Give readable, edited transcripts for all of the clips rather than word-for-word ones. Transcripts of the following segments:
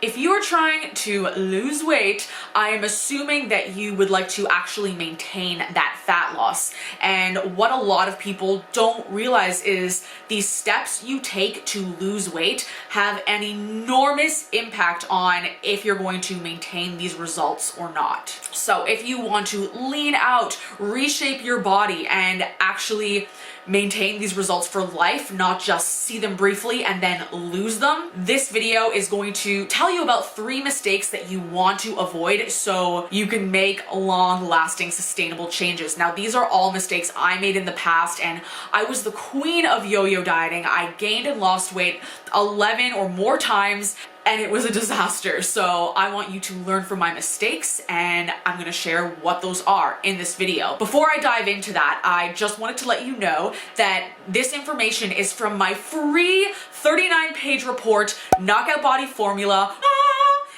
If you are trying to lose weight, I am assuming that you would like to actually maintain that fat loss. And what a lot of people don't realize is these steps you take to lose weight have an enormous impact on if you're going to maintain these results or not. So if you want to lean out, reshape your body, and actually maintain these results for life, not just see them briefly and then lose them, this video is going to tell you about 3 mistakes that you want to avoid so you can make long-lasting, sustainable changes. Now, these are all mistakes I made in the past, and I was the queen of yo-yo dieting. I gained and lost weight 11 or more times, and it was a disaster. So I want you to learn from my mistakes, and I'm gonna share what those are in this video. Before I dive into that, I just wanted to let you know that this information is from my free 39-page report, Knockout Body Formula.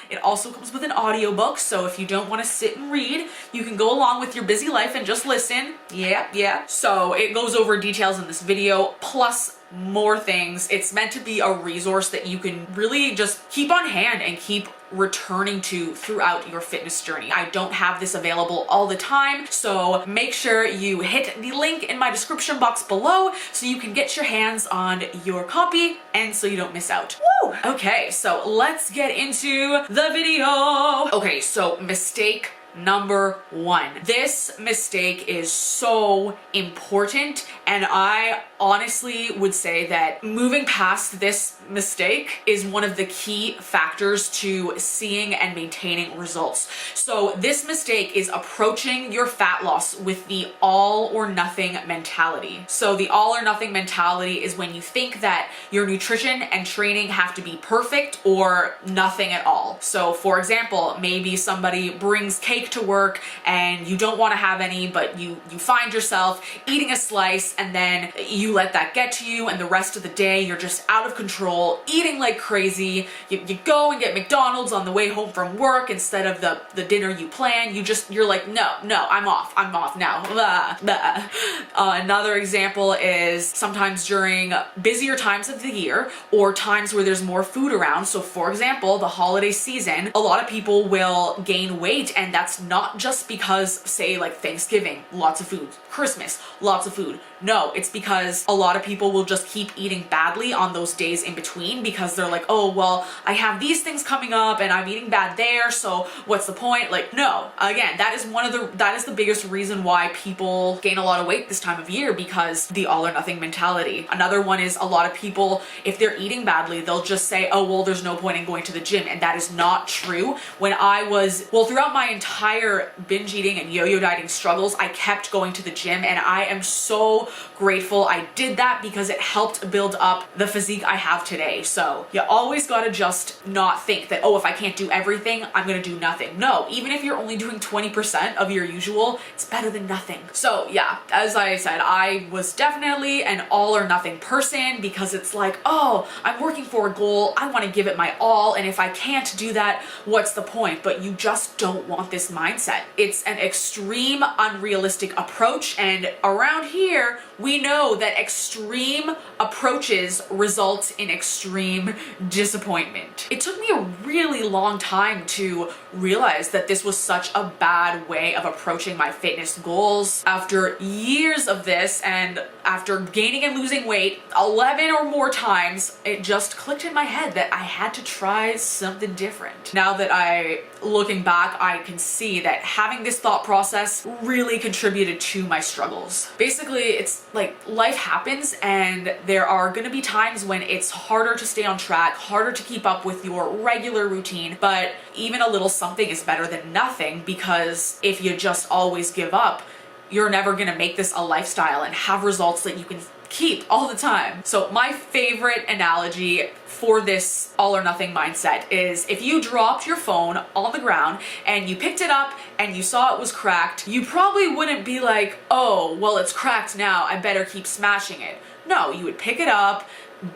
It also comes with an audiobook, so if you don't want to sit and read, you can go along with your busy life and just listen. Yeah. So it goes over details in this video, plus more things. It's meant to be a resource that you can really just keep on hand and keep returning to throughout your fitness journey. I don't have this available all the time, so make sure you hit the link in my description box below so you can get your hands on your copy and so you don't miss out. Woo! Okay, so let's get into the video. Okay, so mistake number 1. This mistake is so important, and I honestly would say that moving past this mistake is one of the key factors to seeing and maintaining results. So this mistake is approaching your fat loss with the all or nothing mentality. So the all or nothing mentality is when you think that your nutrition and training have to be perfect or nothing at all. So for example, maybe somebody brings cake to work and you don't want to have any, but you find yourself eating a slice, and then you let that get to you, and the rest of the day you're just out of control, eating like crazy. You go and get McDonald's on the way home from work instead of the dinner you planned. You're like, no, I'm off now. Blah, blah. Another example is sometimes during busier times of the year or times where there's more food around. So for example, the holiday season, a lot of people will gain weight, and that's not just because, say, like Thanksgiving, lots of food, Christmas, lots of food. No, it's because a lot of people will just keep eating badly on those days in between because they're like, oh, well, I have these things coming up and I'm eating bad there, so what's the point? Like, no. Again, that is the biggest reason why people gain a lot of weight this time of year, because the all or nothing mentality. Another one is a lot of people, if they're eating badly, they'll just say, oh, well, there's no point in going to the gym, and that is not true. Throughout my entire binge eating and yo-yo dieting struggles, I kept going to the gym, and I am so grateful I did that because it helped build up the physique I have today. So you always gotta just not think that, oh, if I can't do everything, I'm gonna do nothing. No, even if you're only doing 20% of your usual, it's better than nothing. So yeah, as I said, I was definitely an all or nothing person because it's like, oh, I'm working for a goal, I wanna give it my all, and if I can't do that, what's the point? But you just don't want this mindset. It's an extreme, unrealistic approach, and around here, we know that extreme approaches result in extreme disappointment. It took me a really long time to realize that this was such a bad way of approaching my fitness goals. After years of this, and after gaining and losing weight 11 or more times, it just clicked in my head that I had to try something different. Now that looking back, I can see that having this thought process really contributed to my struggles. Basically, it's like life happens, and there are gonna be times when it's harder to stay on track, harder to keep up with your regular routine, but even a little something is better than nothing, because if you just always give up, you're never gonna make this a lifestyle and have results that you can keep all the time. So my favorite analogy for this all or nothing mindset is if you dropped your phone on the ground and you picked it up and you saw it was cracked, you probably wouldn't be like, oh, well, it's cracked now, I better keep smashing it. No, you would pick it up,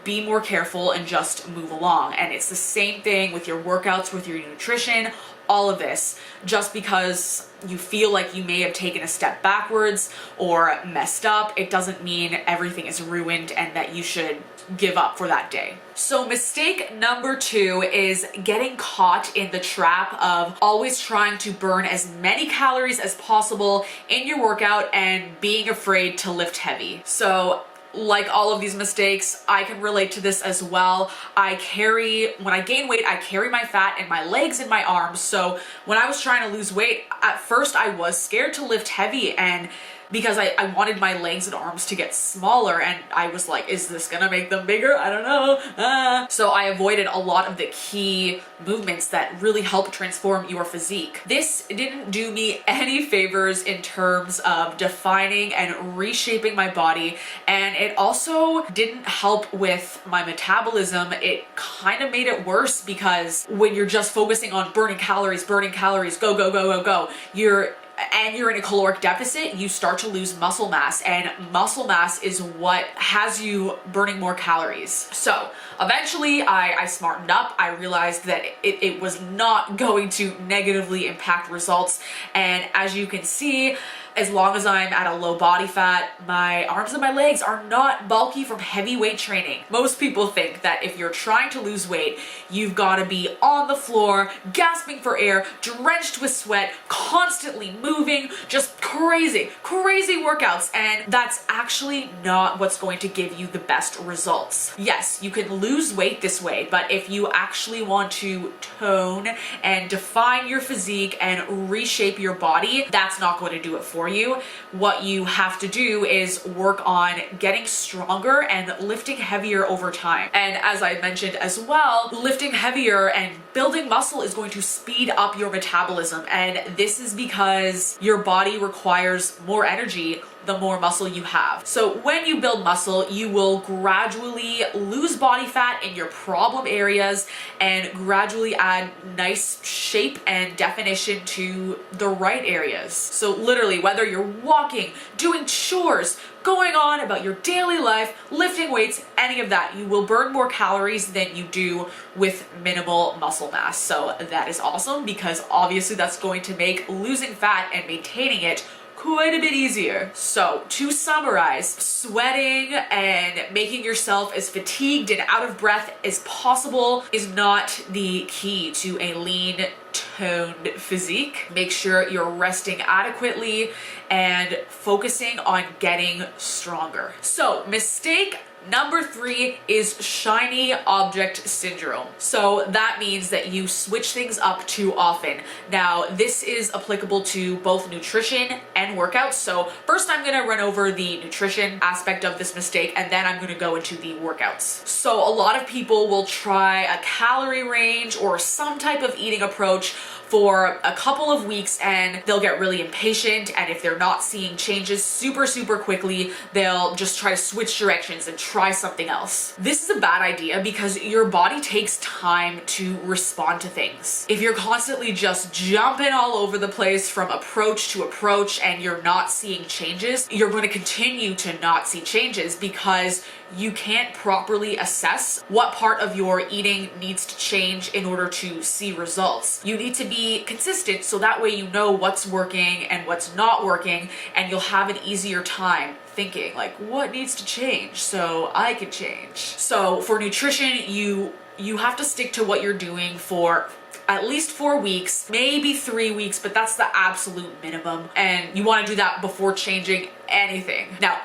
be more careful and just move along. And it's the same thing with your workouts, with your nutrition, all of this. Just because you feel like you may have taken a step backwards or messed up, it doesn't mean everything is ruined and that you should give up for that day. So mistake number 2 is getting caught in the trap of always trying to burn as many calories as possible in your workout and being afraid to lift heavy. So like all of these mistakes, I can relate to this as well. When I gain weight, I carry my fat in my legs and my arms. So when I was trying to lose weight, at first I was scared to lift heavy, and because I wanted my legs and arms to get smaller, and I was like, is this gonna make them bigger? I don't know. So I avoided a lot of the key movements that really help transform your physique. This didn't do me any favors in terms of defining and reshaping my body, and it also didn't help with my metabolism. It kind of made it worse, because when you're just focusing on burning calories, go, you're in a caloric deficit, you start to lose muscle mass, and muscle mass is what has you burning more calories. So eventually I smartened up. I realized that it was not going to negatively impact results. And as you can see, as long as I'm at a low body fat, my arms and my legs are not bulky from heavy weight training. Most people think that if you're trying to lose weight, you've got to be on the floor, gasping for air, drenched with sweat, constantly moving, just crazy workouts. And that's actually not what's going to give you the best results. Yes, you can lose weight this way, but if you actually want to tone and define your physique and reshape your body, that's not going to do it for you. What you have to do is work on getting stronger and lifting heavier over time. And as I mentioned as well, lifting heavier and building muscle is going to speed up your metabolism. And this is because your body requires more energy the more muscle you have. So when you build muscle, you will gradually lose body fat in your problem areas and gradually add nice shape and definition to the right areas. So literally, whether you're walking, doing chores, going on about your daily life, lifting weights, any of that, you will burn more calories than you do with minimal muscle mass. So that is awesome, because obviously that's going to make losing fat and maintaining it quite a bit easier. So to summarize, sweating and making yourself as fatigued and out of breath as possible is not the key to a lean, toned physique. Make sure you're resting adequately and focusing on getting stronger. So mistake number 3 is shiny object syndrome. So that means that you switch things up too often. Now, this is applicable to both nutrition and workouts. So first I'm gonna run over the nutrition aspect of this mistake, and then I'm gonna go into the workouts. So a lot of people will try a calorie range or some type of eating approach for a couple of weeks, and they'll get really impatient, and if they're not seeing changes super quickly, they'll just try to switch directions and try something else. This is a bad idea, because your body takes time to respond to things. If you're constantly just jumping all over the place from approach to approach and you're not seeing changes, you're going to continue to not see changes, because you can't properly assess what part of your eating needs to change in order to see results. You need to be consistent, so that way you know what's working and what's not working, and you'll have an easier time thinking like, what needs to change so I can change. So for nutrition, you have to stick to what you're doing for at least 4 weeks, maybe 3 weeks, but that's the absolute minimum. And you want to do that before changing anything. Now,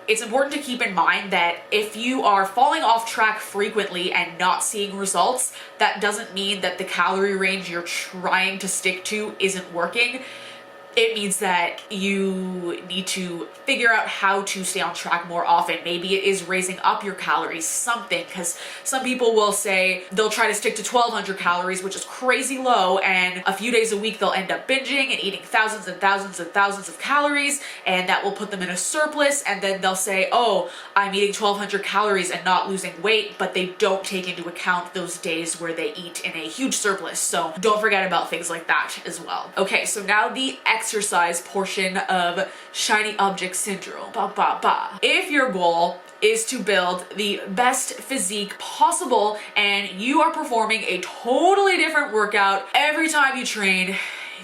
it's important to keep in mind that if you are falling off track frequently and not seeing results, that doesn't mean that the calorie range you're trying to stick to isn't working. It means that you need to figure out how to stay on track more often. Maybe it is raising up your calories, something, because some people will say they'll try to stick to 1,200 calories, which is crazy low, and a few days a week they'll end up binging and eating thousands and thousands and thousands of calories, and that will put them in a surplus, and then they'll say, oh, I'm eating 1,200 calories and not losing weight, but they don't take into account those days where they eat in a huge surplus. So don't forget about things like that as well. Okay, so now the exercise portion of shiny object syndrome. If your goal is to build the best physique possible, and you are performing a totally different workout every time you train,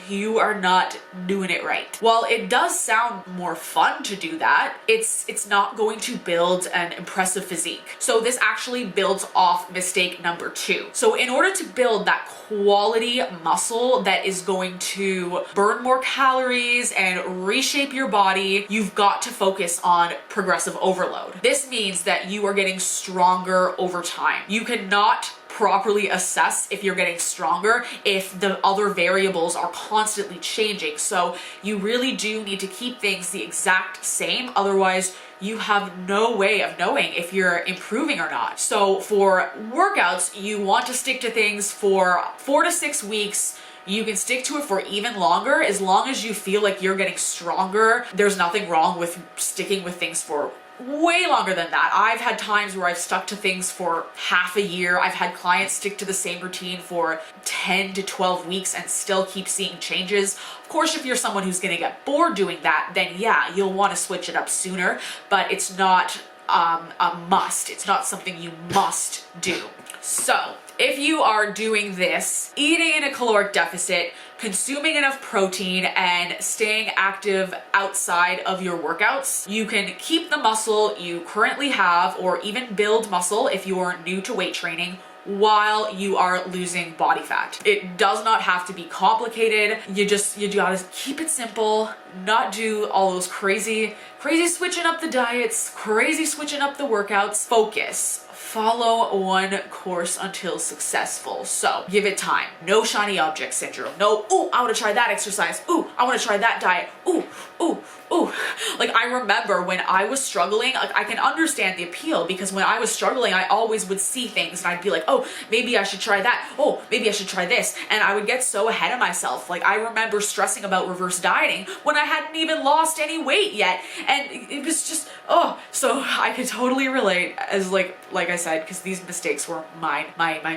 you are not doing it right. While it does sound more fun to do that, it's not going to build an impressive physique. So this actually builds off mistake number 2. So in order to build that quality muscle that is going to burn more calories and reshape your body, you've got to focus on progressive overload. This means that you are getting stronger over time. You cannot properly assess if you're getting stronger if the other variables are constantly changing. So you really do need to keep things the exact same, otherwise you have no way of knowing if you're improving or not. So for workouts, you want to stick to things for 4 to 6 weeks. You can stick to it for even longer as long as you feel like you're getting stronger. There's nothing wrong with sticking with things for way longer than that. I've had times where I've stuck to things for half a year. I've had clients stick to the same routine for 10 to 12 weeks and still keep seeing changes. Of course, if you're someone who's gonna get bored doing that, then yeah, you'll want to switch it up sooner, but it's not a must. It's not something you must do. So if you are doing this, eating in a caloric deficit, consuming enough protein, and staying active outside of your workouts, you can keep the muscle you currently have or even build muscle if you're new to weight training while you are losing body fat. It does not have to be complicated. You gotta keep it simple, not do all those crazy switching up the diets, crazy switching up the workouts. Focus. Follow one course until successful. So give it time. No shiny object syndrome. No, ooh, I want to try that exercise. Ooh, I want to try that diet. Ooh, ooh, ooh. Like I remember when I was struggling, like I can understand the appeal, because when I was struggling, I always would see things and I'd be like, oh, maybe I should try that. Oh, maybe I should try this. And I would get so ahead of myself. Like I remember stressing about reverse dieting when I hadn't even lost any weight yet. And it was just, oh, so I could totally relate, as like I said, because these mistakes were my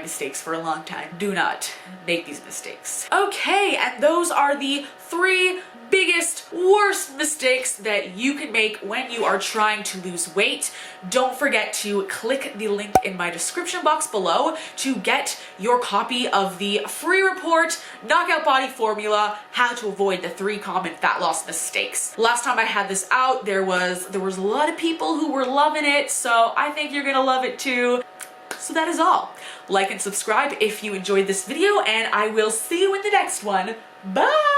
mistakes for a long time. Do not make these mistakes. Okay, and those are the 3 biggest, worst mistakes that you can make when you are trying to lose weight. Don't forget to click the link in my description box below to get your copy of the free report, Knockout Body Formula, How to Avoid the 3 Common Fat Loss Mistakes. Last time I had this out, there was a lot of people who were loving it, so I think you're gonna love it too. So that is all. Like and subscribe if you enjoyed this video, and I will see you in the next one. Bye!